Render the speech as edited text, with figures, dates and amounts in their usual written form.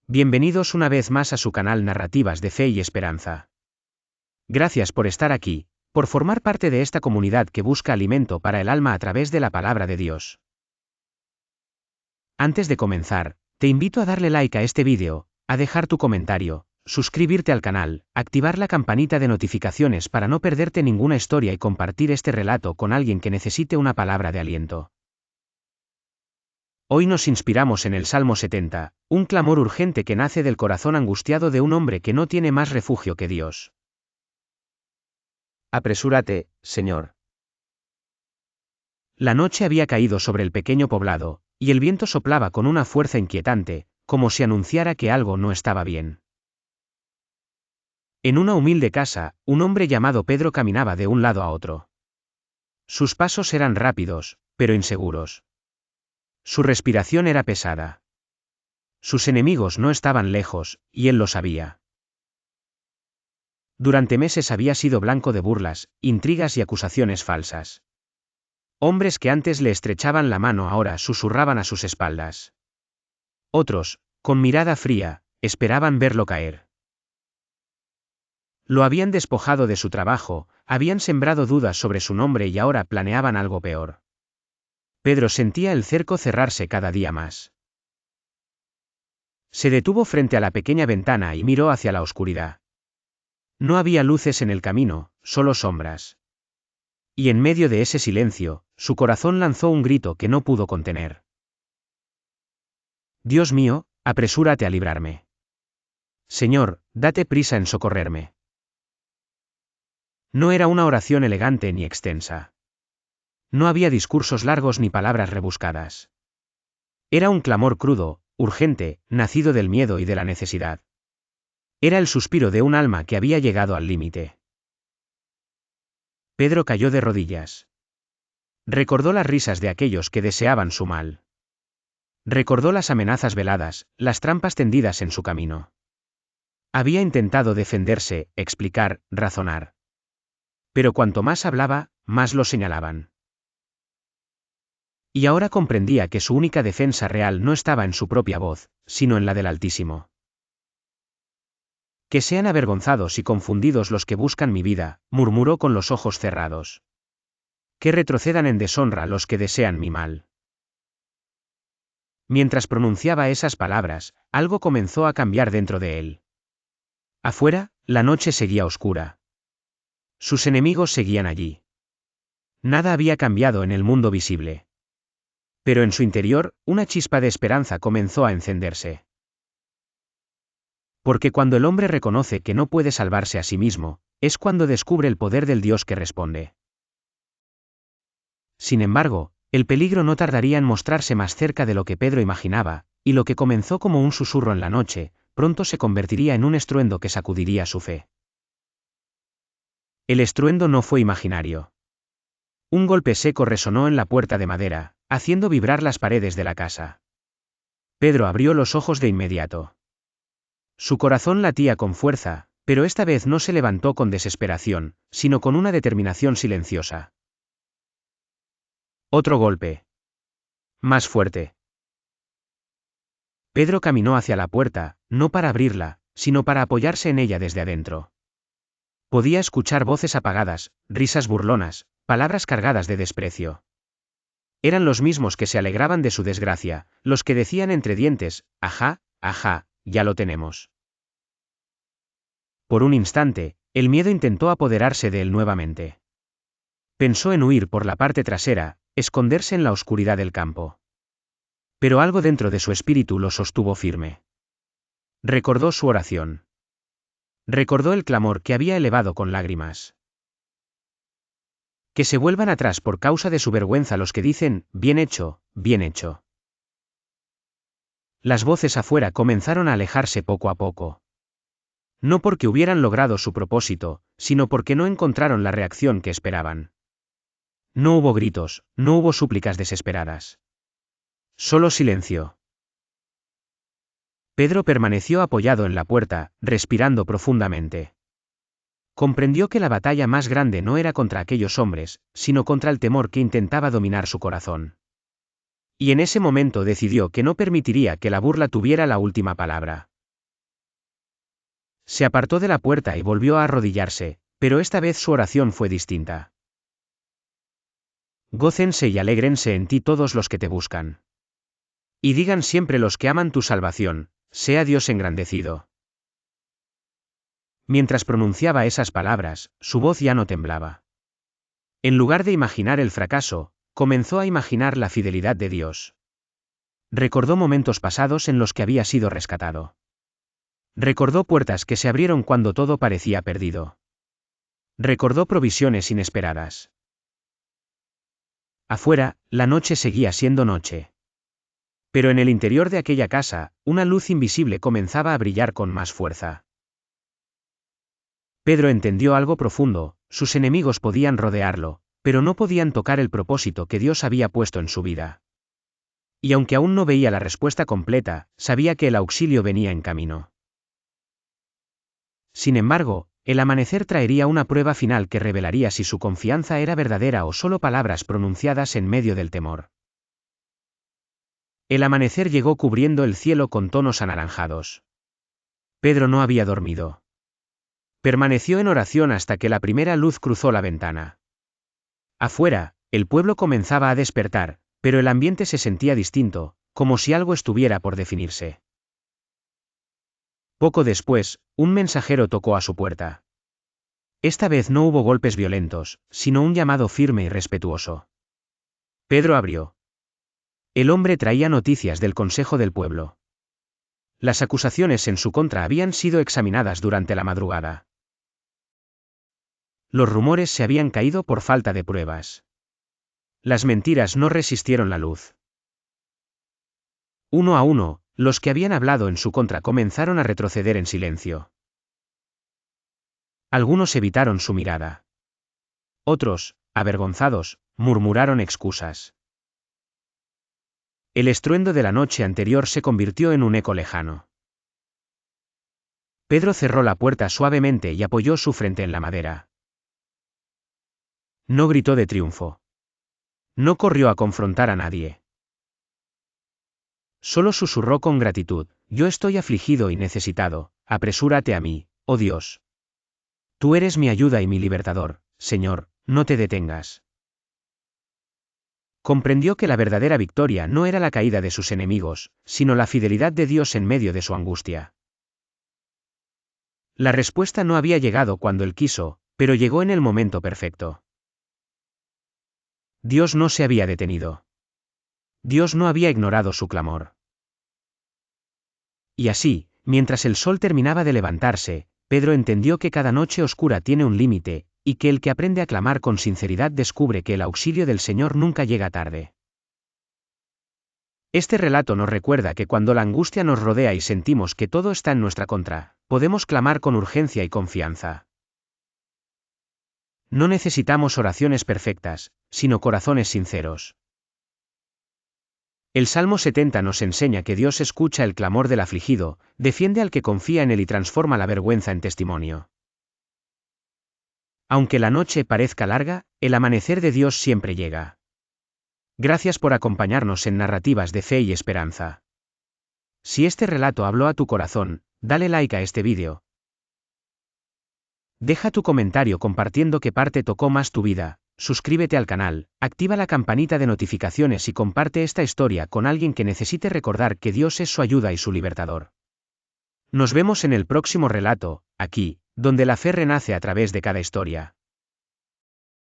Bienvenidos una vez más a su canal Narrativas de Fe y Esperanza. Gracias por estar aquí, por formar parte de esta comunidad que busca alimento para el alma a través de la palabra de Dios. Antes de comenzar, te invito a darle like a este vídeo, a dejar tu comentario, suscribirte al canal, activar la campanita de notificaciones para no perderte ninguna historia y compartir este relato con alguien que necesite una palabra de aliento. Hoy nos inspiramos en el Salmo 70, un clamor urgente que nace del corazón angustiado de un hombre que no tiene más refugio que Dios. Apresúrate, Señor. La noche había caído sobre el pequeño poblado, y el viento soplaba con una fuerza inquietante, como si anunciara que algo no estaba bien. En una humilde casa, un hombre llamado Pedro caminaba de un lado a otro. Sus pasos eran rápidos, pero inseguros. Su respiración era pesada. Sus enemigos no estaban lejos, y él lo sabía. Durante meses había sido blanco de burlas, intrigas y acusaciones falsas. Hombres que antes le estrechaban la mano ahora susurraban a sus espaldas. Otros, con mirada fría, esperaban verlo caer. Lo habían despojado de su trabajo, habían sembrado dudas sobre su nombre y ahora planeaban algo peor. Pedro sentía el cerco cerrarse cada día más. Se detuvo frente a la pequeña ventana y miró hacia la oscuridad. No había luces en el camino, solo sombras. Y en medio de ese silencio, su corazón lanzó un grito que no pudo contener. Dios mío, apresúrate a librarme. Señor, date prisa en socorrerme. No era una oración elegante ni extensa. No había discursos largos ni palabras rebuscadas. Era un clamor crudo, urgente, nacido del miedo y de la necesidad. Era el suspiro de un alma que había llegado al límite. Pedro cayó de rodillas. Recordó las risas de aquellos que deseaban su mal. Recordó las amenazas veladas, las trampas tendidas en su camino. Había intentado defenderse, explicar, razonar. Pero cuanto más hablaba, más lo señalaban. Y ahora comprendía que su única defensa real no estaba en su propia voz, sino en la del Altísimo. Que sean avergonzados y confundidos los que buscan mi vida, murmuró con los ojos cerrados. Que retrocedan en deshonra los que desean mi mal. Mientras pronunciaba esas palabras, algo comenzó a cambiar dentro de él. Afuera, la noche seguía oscura. Sus enemigos seguían allí. Nada había cambiado en el mundo visible. Pero en su interior, una chispa de esperanza comenzó a encenderse. Porque cuando el hombre reconoce que no puede salvarse a sí mismo, es cuando descubre el poder del Dios que responde. Sin embargo, el peligro no tardaría en mostrarse más cerca de lo que Pedro imaginaba, y lo que comenzó como un susurro en la noche, pronto se convertiría en un estruendo que sacudiría su fe. El estruendo no fue imaginario. Un golpe seco resonó en la puerta de madera, haciendo vibrar las paredes de la casa. Pedro abrió los ojos de inmediato. Su corazón latía con fuerza, pero esta vez no se levantó con desesperación, sino con una determinación silenciosa. Otro golpe. Más fuerte. Pedro caminó hacia la puerta, no para abrirla, sino para apoyarse en ella desde adentro. Podía escuchar voces apagadas, risas burlonas, palabras cargadas de desprecio. Eran los mismos que se alegraban de su desgracia, los que decían entre dientes, ajá, ajá, ya lo tenemos. Por un instante, el miedo intentó apoderarse de él nuevamente. Pensó en huir por la parte trasera, esconderse en la oscuridad del campo. Pero algo dentro de su espíritu lo sostuvo firme. Recordó su oración. Recordó el clamor que había elevado con lágrimas. Que se vuelvan atrás por causa de su vergüenza los que dicen, bien hecho, bien hecho. Las voces afuera comenzaron a alejarse poco a poco. No porque hubieran logrado su propósito, sino porque no encontraron la reacción que esperaban. No hubo gritos, no hubo súplicas desesperadas. Solo silencio. Pedro permaneció apoyado en la puerta, respirando profundamente. Comprendió que la batalla más grande no era contra aquellos hombres, sino contra el temor que intentaba dominar su corazón. Y en ese momento decidió que no permitiría que la burla tuviera la última palabra. Se apartó de la puerta y volvió a arrodillarse, pero esta vez su oración fue distinta. Gócense y alégrense en ti todos los que te buscan. Y digan siempre los que aman tu salvación, sea Dios engrandecido. Mientras pronunciaba esas palabras, su voz ya no temblaba. En lugar de imaginar el fracaso, comenzó a imaginar la fidelidad de Dios. Recordó momentos pasados en los que había sido rescatado. Recordó puertas que se abrieron cuando todo parecía perdido. Recordó provisiones inesperadas. Afuera, la noche seguía siendo noche. Pero en el interior de aquella casa, una luz invisible comenzaba a brillar con más fuerza. Pedro entendió algo profundo: sus enemigos podían rodearlo, pero no podían tocar el propósito que Dios había puesto en su vida. Y aunque aún no veía la respuesta completa, sabía que el auxilio venía en camino. Sin embargo, el amanecer traería una prueba final que revelaría si su confianza era verdadera o solo palabras pronunciadas en medio del temor. El amanecer llegó cubriendo el cielo con tonos anaranjados. Pedro no había dormido. Permaneció en oración hasta que la primera luz cruzó la ventana. Afuera, el pueblo comenzaba a despertar, pero el ambiente se sentía distinto, como si algo estuviera por definirse. Poco después, un mensajero tocó a su puerta. Esta vez no hubo golpes violentos, sino un llamado firme y respetuoso. Pedro abrió. El hombre traía noticias del Consejo del Pueblo. Las acusaciones en su contra habían sido examinadas durante la madrugada. Los rumores se habían caído por falta de pruebas. Las mentiras no resistieron la luz. Uno a uno, los que habían hablado en su contra comenzaron a retroceder en silencio. Algunos evitaron su mirada. Otros, avergonzados, murmuraron excusas. El estruendo de la noche anterior se convirtió en un eco lejano. Pedro cerró la puerta suavemente y apoyó su frente en la madera. No gritó de triunfo. No corrió a confrontar a nadie. Solo susurró con gratitud: yo estoy afligido y necesitado, apresúrate a mí, oh Dios. Tú eres mi ayuda y mi libertador, Señor, no te detengas. Comprendió que la verdadera victoria no era la caída de sus enemigos, sino la fidelidad de Dios en medio de su angustia. La respuesta no había llegado cuando él quiso, pero llegó en el momento perfecto. Dios no se había detenido. Dios no había ignorado su clamor. Y así, mientras el sol terminaba de levantarse, Pedro entendió que cada noche oscura tiene un límite, y que el que aprende a clamar con sinceridad descubre que el auxilio del Señor nunca llega tarde. Este relato nos recuerda que cuando la angustia nos rodea y sentimos que todo está en nuestra contra, podemos clamar con urgencia y confianza. No necesitamos oraciones perfectas, sino corazones sinceros. El Salmo 70 nos enseña que Dios escucha el clamor del afligido, defiende al que confía en él y transforma la vergüenza en testimonio. Aunque la noche parezca larga, el amanecer de Dios siempre llega. Gracias por acompañarnos en Narrativas de Fe y Esperanza. Si este relato habló a tu corazón, dale like a este vídeo. Deja tu comentario compartiendo qué parte tocó más tu vida, suscríbete al canal, activa la campanita de notificaciones y comparte esta historia con alguien que necesite recordar que Dios es su ayuda y su libertador. Nos vemos en el próximo relato, aquí, donde la fe renace a través de cada historia.